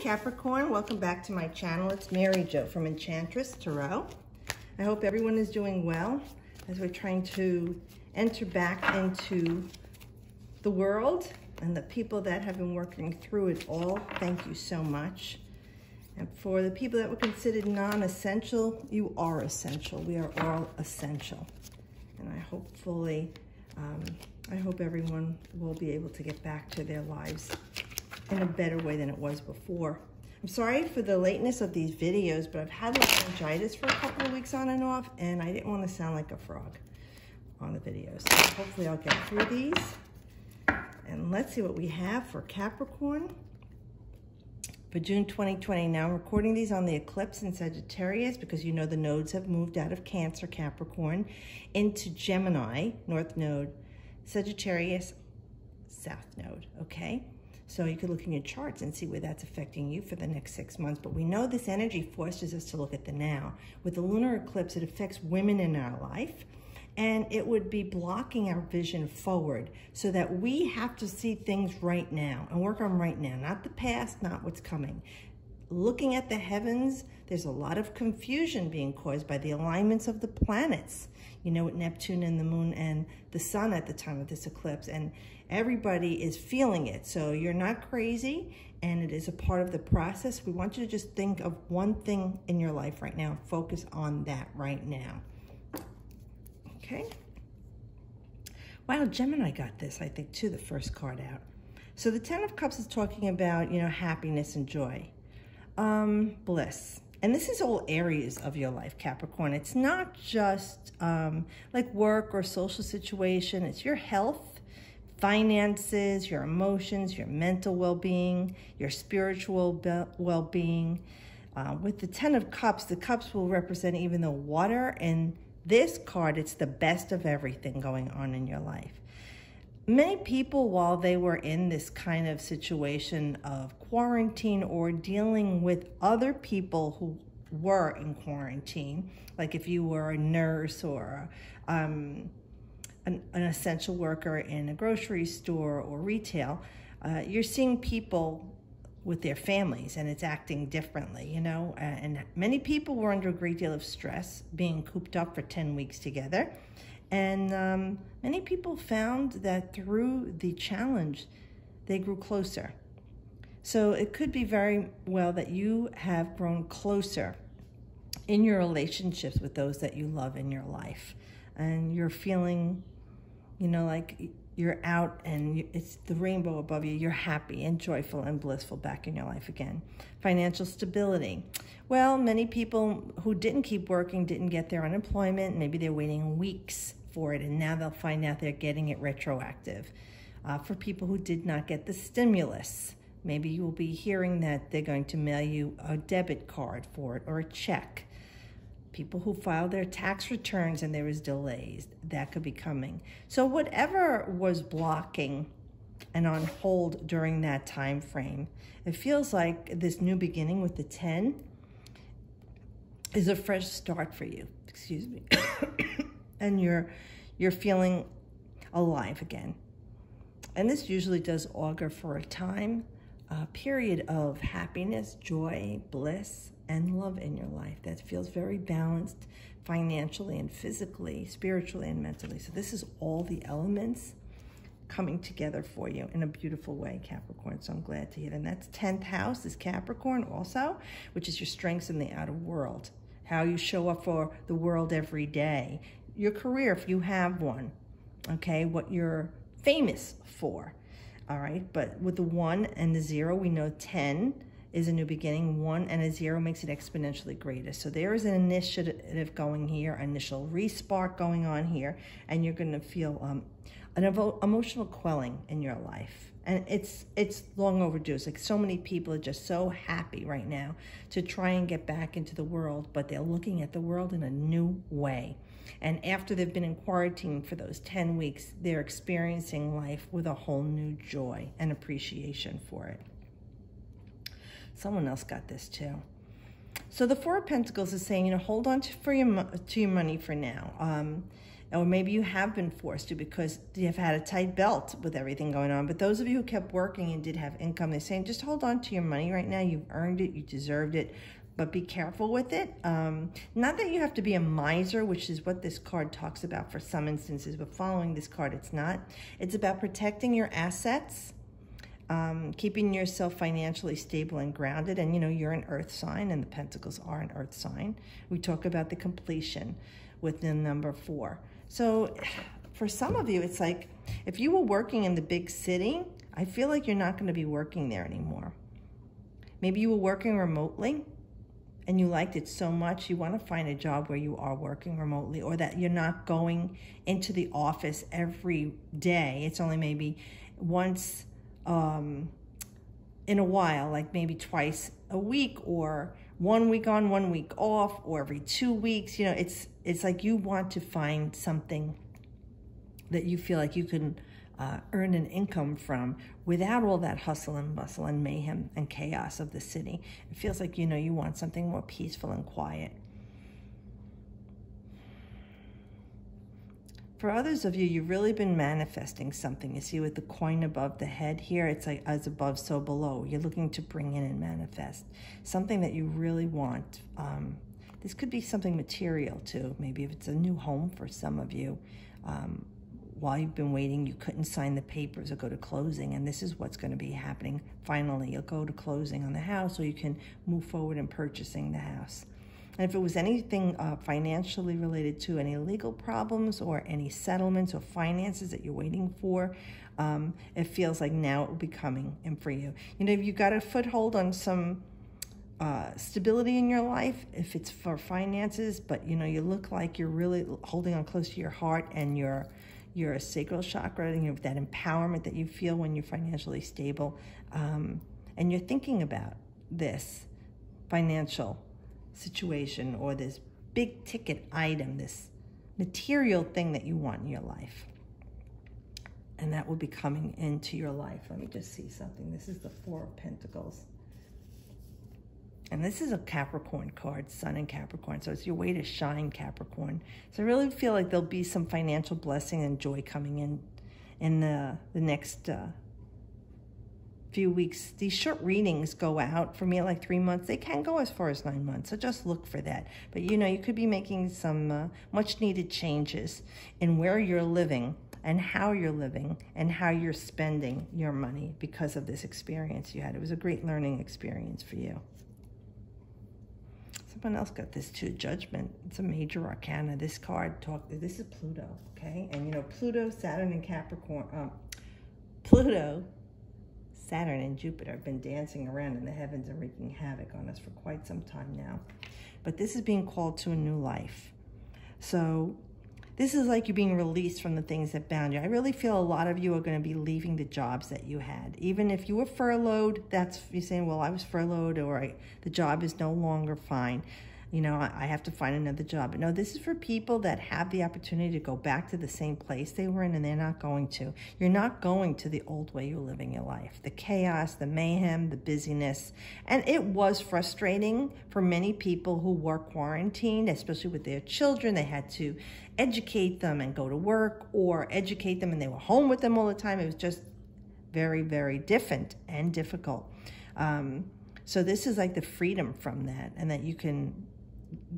Capricorn, welcome back to my channel. It's Mary Jo from Enchantress Tarot. I hope everyone is doing well as we're trying to enter back into the world and the people that have been working through it all. Thank you so much. And for the people that were considered non-essential, you are essential. We are all essential. And I hope everyone will be able to get back to their lives in a better way than it was before. I'm sorry for the lateness of these videos, but I've had laryngitis for a couple of weeks on and off, and I didn't want to sound like a frog on the videos. So hopefully I'll get through these. And let's see what we have for Capricorn for June 2020. Now I'm recording these on the Eclipse in Sagittarius because you know the nodes have moved out of Cancer, Capricorn, into Gemini, North Node, Sagittarius, South Node, okay? So you could look in your charts and see where that's affecting you for the next 6 months. But we know this energy forces us to look at the now. With the lunar eclipse, it affects women in our life, and it would be blocking our vision forward so that we have to see things right now and work on right now, not the past, not what's coming. Looking at the heavens, there's a lot of confusion being caused by the alignments of the planets, you know, with Neptune and the moon and the sun at the time of this eclipse, and everybody is feeling it. So you're not crazy, and it is a part of the process. We want you to just think of one thing in your life right now. Focus on that right now. Okay. Wow, Gemini got this, I think, too, the first card out. So the Ten of Cups is talking about, you know, happiness and joy. Bliss. And this is all areas of your life, Capricorn. It's not just like work or social situation. It's your health, finances, your emotions, your mental well-being, your spiritual well-being. With the Ten of Cups, the cups will represent even the water. And this card, it's the best of everything going on in your life. Many people, while they were in this kind of situation of quarantine or dealing with other people who were in quarantine, like if you were a nurse or an essential worker in a grocery store or retail, you're seeing people with their families and it's acting differently, you know, and many people were under a great deal of stress being cooped up for 10 weeks together. And many people found that through the challenge, they grew closer. So it could be very well that you have grown closer in your relationships with those that you love in your life. And you're feeling, you know, like you're out and it's the rainbow above you. You're happy and joyful and blissful back in your life again. Financial stability. Well, many people who didn't keep working didn't get their unemployment. Maybe they're waiting weeks for it, and now they'll find out they're getting it retroactive. For people who did not get the stimulus, maybe you will be hearing that they're going to mail you a debit card for it or a check. People who filed their tax returns and there was delays, that could be coming. So whatever was blocking and on hold during that time frame, it feels like this new beginning with the 10 is a fresh start for you. Excuse me. And you're feeling alive again. And this usually does augur for a time, a period of happiness, joy, bliss, and love in your life that feels very balanced financially and physically, spiritually and mentally. So this is all the elements coming together for you in a beautiful way, Capricorn. So I'm glad to hear that. And that's 10th house is Capricorn also, which is your strengths in the outer world, how you show up for the world every day, your career if you have one, okay, what you're famous for, all right? But with the 1 and the 0, we know 10 is a new beginning. 1 and a 0 makes it exponentially greater. So there is an initiative going here, initial re-spark going on here, and you're going to feel an emotional quelling in your life. And it's long overdue. It's like so many people are just so happy right now to try and get back into the world, but they're looking at the world in a new way. And after they've been in quarantine for those 10 weeks, they're experiencing life with a whole new joy and appreciation for it. Someone else got this too. So the Four of Pentacles is saying, you know, hold on to your money for now. Or maybe you have been forced to because you've had a tight belt with everything going on. But those of you who kept working and did have income, they're saying just hold on to your money right now. You've earned it. You deserved it. But be careful with it. Not that you have to be a miser, which is what this card talks about for some instances. But following this card, it's not. It's about protecting your assets. Keeping yourself financially stable and grounded. And, you know, you're an earth sign, and the Pentacles are an earth sign. We talk about the completion with the number 4. So for some of you, it's like if you were working in the big city, I feel like you're not going to be working there anymore. Maybe you were working remotely and you liked it so much, you want to find a job where you are working remotely, or that you're not going into the office every day. It's only maybe once in a while, like maybe twice a week, or 1 week on, 1 week off, or every 2 weeks. You know, it's like you want to find something that you feel like you can earn an income from without all that hustle and bustle and mayhem and chaos of the city. It feels like, you know, you want something more peaceful and quiet. For others of you, you've really been manifesting something. You see with the coin above the head here, it's like as above, so below. You're looking to bring in and manifest something that you really want. This could be something material too. Maybe if it's a new home for some of you. While you've been waiting, you couldn't sign the papers or go to closing, and this is what's going to be happening. Finally, you'll go to closing on the house, or you can move forward in purchasing the house. And if it was anything financially related to any legal problems or any settlements or finances that you're waiting for, it feels like now it will be coming in for you. You know, if you got a foothold on some stability in your life, if it's for finances, but you know, you look like you're really holding on close to your heart and your sacral chakra, and you have that empowerment that you feel when you're financially stable, and you're thinking about this financial situation or this big ticket item, this material thing that you want in your life. And that will be coming into your life. Let me just see something. This is the 4 of Pentacles. And this is a Capricorn card, Sun in Capricorn. So it's your way to shine, Capricorn. So I really feel like there'll be some financial blessing and joy coming in the next few weeks. These short readings go out for me like 3 months. They can go as far as 9 months. So just look for that. But you know, you could be making some much needed changes in where you're living and how you're living and how you're spending your money because of this experience you had. It was a great learning experience for you. Someone else got this too, Judgment. It's a major arcana. This card, this is Pluto, okay? And you know, Pluto, Saturn, and Capricorn, Pluto, Saturn, and Jupiter have been dancing around in the heavens and wreaking havoc on us for quite some time now. But this is being called to a new life. So this is like you're being released from the things that bound you. I really feel a lot of you are going to be leaving the jobs that you had. Even if you were furloughed, that's, you're saying, well, I was furloughed, or the job is no longer fine. You know, I have to find another job. But no, this is for people that have the opportunity to go back to the same place they were in, and they're not going to. You're not going to the old way you're living your life. The chaos, the mayhem, the busyness. And it was frustrating for many people who were quarantined, especially with their children. They had to educate them and go to work, or educate them and they were home with them all the time. It was just very, very different and difficult. So this is like the freedom from that, and that you can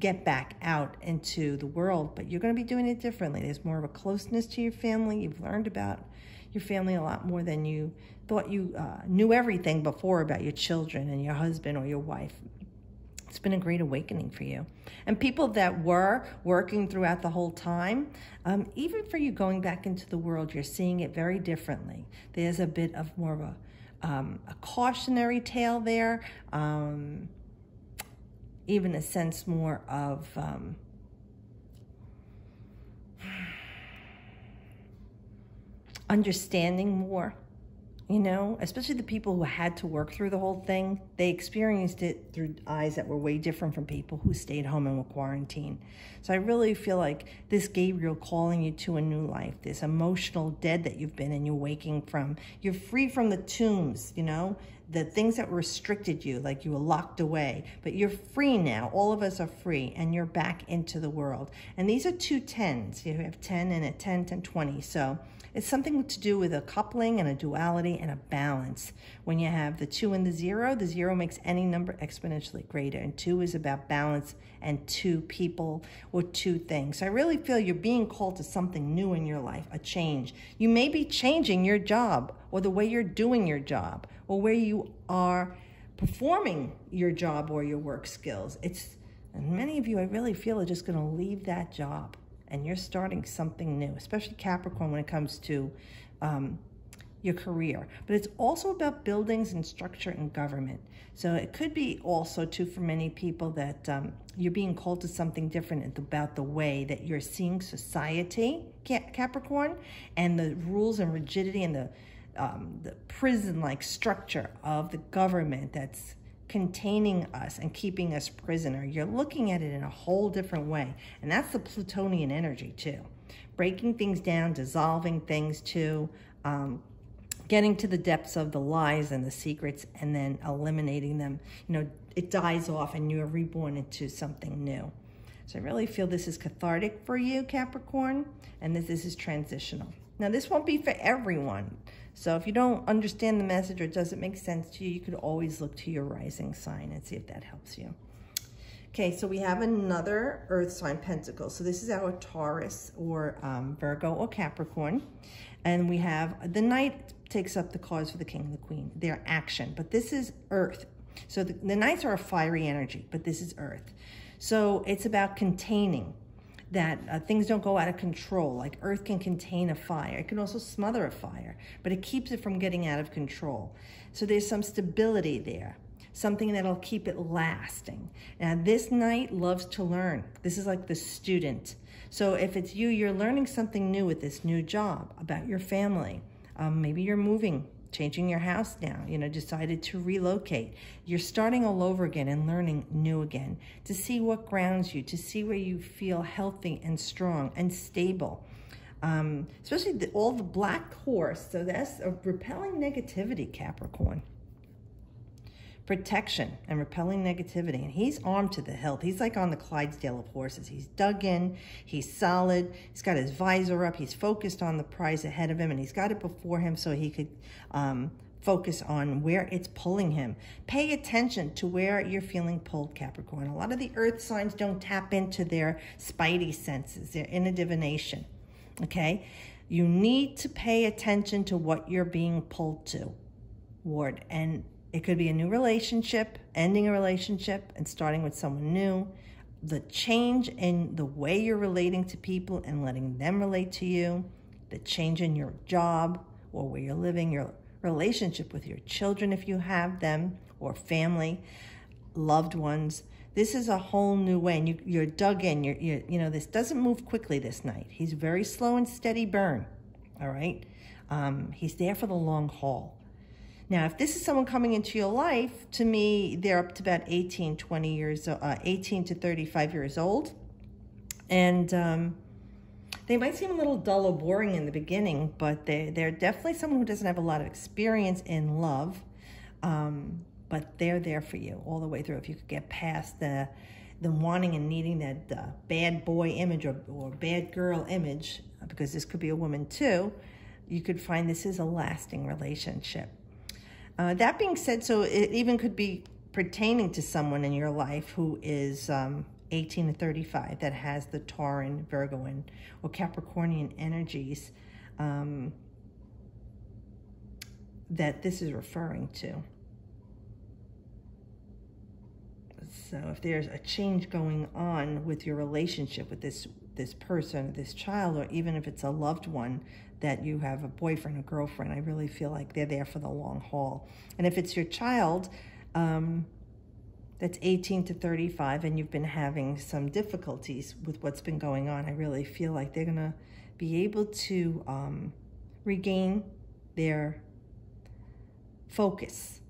get back out into the world, but you're going to be doing it differently. There's more of a closeness to your family. You've learned about your family a lot more than you thought you knew everything before about your children and your husband or your wife. It's been a great awakening for you. And people that were working throughout the whole time, even for you going back into the world, you're seeing it very differently. There's a bit of more of a cautionary tale there. Even a sense more of understanding more, you know, especially the people who had to work through the whole thing. They experienced it through eyes that were way different from people who stayed home and were quarantined. So I really feel like this Gabriel calling you to a new life, this emotional dead that you've been and you're waking from. You're free from the tombs, you know, the things that restricted you, like you were locked away, but you're free now. All of us are free, and you're back into the world. And these are 2 10s. You have 10 and a 10, 10, 20. So it's something to do with a coupling and a duality and a balance. When you have the 2 and the 0 makes any number exponentially greater. And 2 is about balance and 2 people or 2 things. So I really feel you're being called to something new in your life, a change. You may be changing your job or the way you're doing your job or where you are performing your job or your work skills. And many of you, I really feel, are just going to leave that job and you're starting something new, especially Capricorn when it comes to your career. But it's also about buildings and structure and government. So it could be also, too, for many people that you're being called to something different about the way that you're seeing society, Capricorn, and the rules and rigidity and the prison-like structure of the government that's containing us and keeping us prisoner. You're looking at it in a whole different way. And that's the Plutonian energy, too. Breaking things down, dissolving things, too. Getting to the depths of the lies and the secrets and then eliminating them. You know, it dies off and you're reborn into something new. So I really feel this is cathartic for you, Capricorn, and this is transitional. Now, this won't be for everyone. So if you don't understand the message or it doesn't make sense to you, you could always look to your rising sign and see if that helps you. Okay, so we have another earth sign, Pentacles. So this is our Taurus or Virgo or Capricorn. And we have the Knight takes up the cards for the King and the Queen, their action. But this is earth. So the Knights are a fiery energy, but this is earth. So it's about containing, that things don't go out of control. Like earth can contain a fire. It can also smother a fire, but it keeps it from getting out of control. So there's some stability there, something that'll keep it lasting. Now this Knight loves to learn. This is like the student. So if it's you, you're learning something new with this new job about your family. Maybe you're moving, changing your house now, you know, decided to relocate. You're starting all over again and learning new again to see what grounds you, to see where you feel healthy and strong and stable. Especially all the black horse. So that's a repelling negativity, Capricorn. Protection and repelling negativity. And he's armed to the hilt. He's like on the Clydesdale of horses. He's dug in. He's solid. He's got his visor up. He's focused on the prize ahead of him. And he's got it before him so he could focus on where it's pulling him. Pay attention to where you're feeling pulled, Capricorn. A lot of the earth signs don't tap into their spidey senses, their inner divination. Okay? You need to pay attention to what you're being pulled to, Ward. And it could be a new relationship, ending a relationship and starting with someone new. The change in the way you're relating to people and letting them relate to you. The change in your job or where you're living, your relationship with your children if you have them, or family, loved ones. This is a whole new way, and you're dug in. You know, this doesn't move quickly this Night. He's very slow and steady burn, all right? He's there for the long haul. Now, if this is someone coming into your life, to me, they're up to about 18 to 35 years old. And they might seem a little dull or boring in the beginning, but they're definitely someone who doesn't have a lot of experience in love. But they're there for you all the way through. If you could get past the wanting and needing that bad boy image or bad girl image, because this could be a woman too, you could find this is a lasting relationship. That being said, so it even could be pertaining to someone in your life who is 18 to 35 that has the Tauran, Virgo, or Capricornian energies that this is referring to. So if there's a change going on with your relationship with this person, this child, or even if it's a loved one, that you have a boyfriend or girlfriend, I really feel like they're there for the long haul. And if it's your child that's 18 to 35 and you've been having some difficulties with what's been going on, I really feel like they're gonna be able to regain their focus,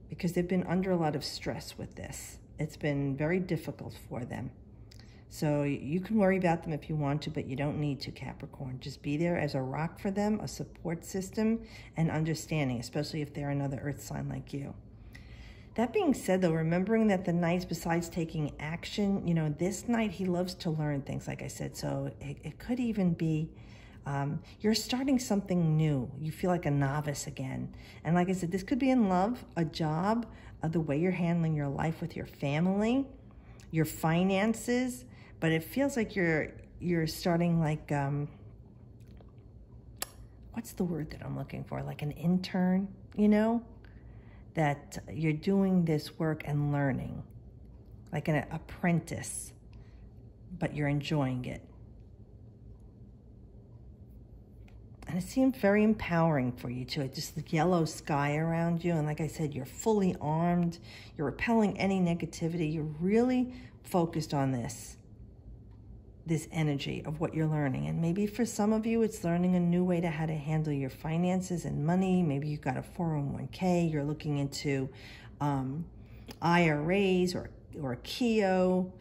because they've been under a lot of stress with this. It's been very difficult for them. So you can worry about them if you want to, but you don't need to, Capricorn. Just be there as a rock for them, a support system, and understanding, especially if they're another earth sign like you. That being said, though, remembering that the knights, besides taking action, you know, this knight, he loves to learn things, like I said. So it could even be you're starting something new. You feel like a novice again. And like I said, this could be in love, a job, the way you're handling your life with your family, your finances. But it feels like you're starting like, what's the word that I'm looking for? Like an intern, you know? That you're doing this work and learning, like an apprentice, but you're enjoying it. And it seemed very empowering for you too. Just the yellow sky around you. And like I said, you're fully armed. You're repelling any negativity. You're really focused on this energy of what you're learning. And maybe for some of you, it's learning a new way to how to handle your finances and money. Maybe you've got a 401k. You're looking into IRAs or Keo.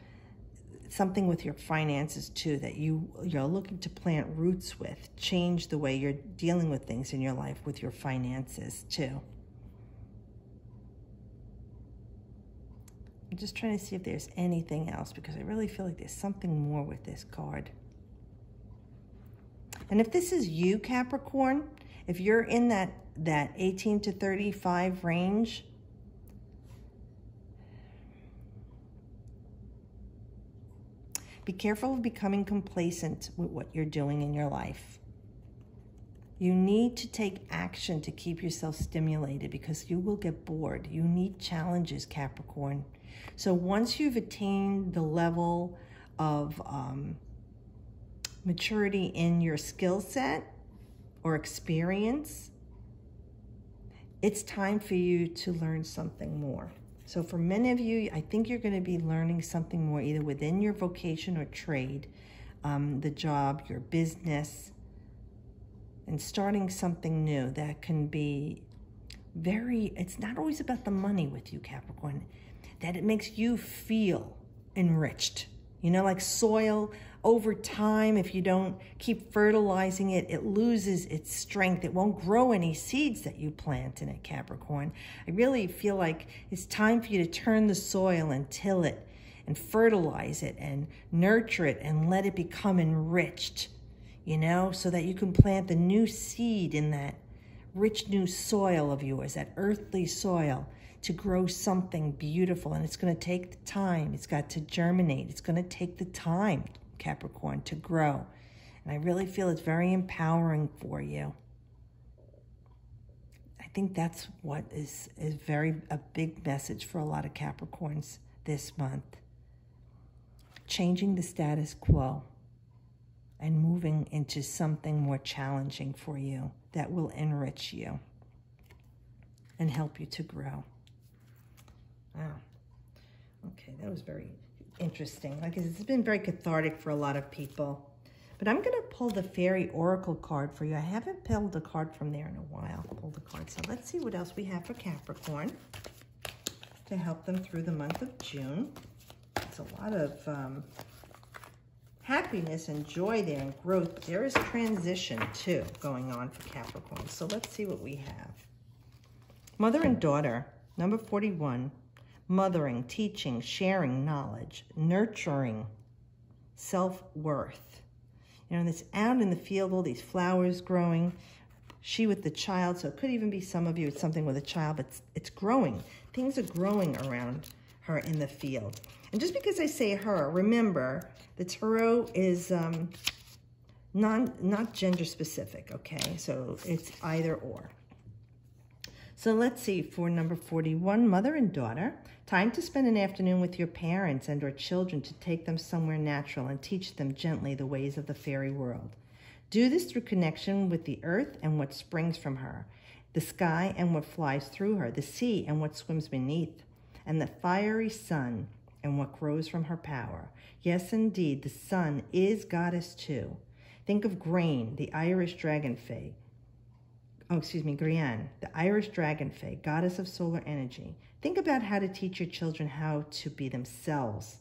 Something with your finances too that you're looking to plant roots with, change the way you're dealing with things in your life with your finances too. I'm just trying to see if there's anything else, because I really feel like there's something more with this card. And if this is you, Capricorn, if you're in that 18 to 35 range, be careful of becoming complacent with what you're doing in your life. You need to take action to keep yourself stimulated, because you will get bored. You need challenges, Capricorn. So once you've attained the level of maturity in your skill set or experience, it's time for you to learn something more. So for many of you, I think you're going to be learning something more either within your vocation or trade, the job, your business, and starting something new that can be it's not always about the money with you, Capricorn, that it makes you feel enriched. You know, like soil, over time, if you don't keep fertilizing it, it loses its strength. It won't grow any seeds that you plant in it, Capricorn. I really feel like it's time for you to turn the soil and till it and fertilize it and nurture it and let it become enriched, you know, so that you can plant the new seed in that rich new soil of yours, that earthly soil, to grow something beautiful. And it's going to take the time. It's got to germinate. It's going to take the time, Capricorn, to grow. And I really feel it's very empowering for you. I think that's what is a big message for a lot of Capricorns this month. Changing the status quo and moving into something more challenging for you that will enrich you and help you to grow. Wow. Okay, that was very interesting. Like I said, it's been very cathartic for a lot of people. But I'm going to pull the Fairy Oracle card for you. I haven't pulled a card from there in a while. Pulled a card. So let's see what else we have for Capricorn to help them through the month of June. It's a lot of happiness and joy there and growth. But there is transition, too, going on for Capricorn. So let's see what we have. Mother and daughter, number 41. Mothering, teaching, sharing knowledge, nurturing, self-worth. You know, it's out in the field, all these flowers growing. She with the child, so it could even be some of you, it's something with a child, but it's growing. Things are growing around her in the field. And just because I say her, remember, the tarot is not gender specific, okay? So it's either or. So let's see, for number 41, mother and daughter, time to spend an afternoon with your parents and or children to take them somewhere natural and teach them gently the ways of the fairy world. Do this through connection with the earth and what springs from her, the sky and what flies through her, the sea and what swims beneath, and the fiery sun and what grows from her power. Yes, indeed, the sun is goddess too. Think of Grain, the Irish dragonfly. Grianne, the Irish dragonfly, goddess of solar energy. Think about how to teach your children how to be themselves.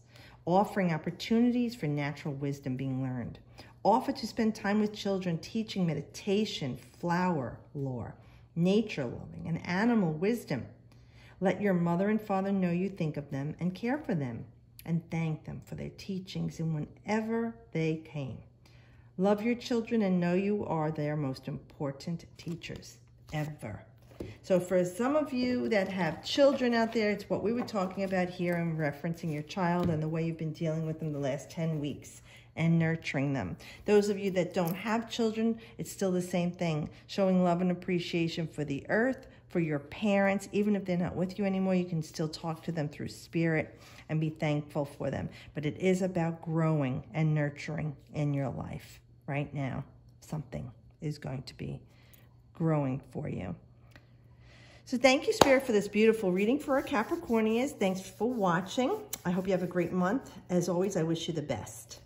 offering opportunities for natural wisdom being learned. Offer to spend time with children teaching meditation, flower lore, nature loving, and animal wisdom. Let your mother and father know you think of them and care for them, and thank them for their teachings and whenever they came. Love your children and know you are their most important teachers ever. So for some of you that have children out there, it's what we were talking about here and referencing your child and the way you've been dealing with them the last 10 weeks and nurturing them. Those of you that don't have children, it's still the same thing. Showing love and appreciation for the earth, for your parents. Even if they're not with you anymore, you can still talk to them through spirit and be thankful for them. But it is about growing and nurturing in your life. Right now, something is going to be growing for you. So thank you, Spirit, for this beautiful reading for our Capricornians. Thanks for watching. I hope you have a great month. As always, I wish you the best.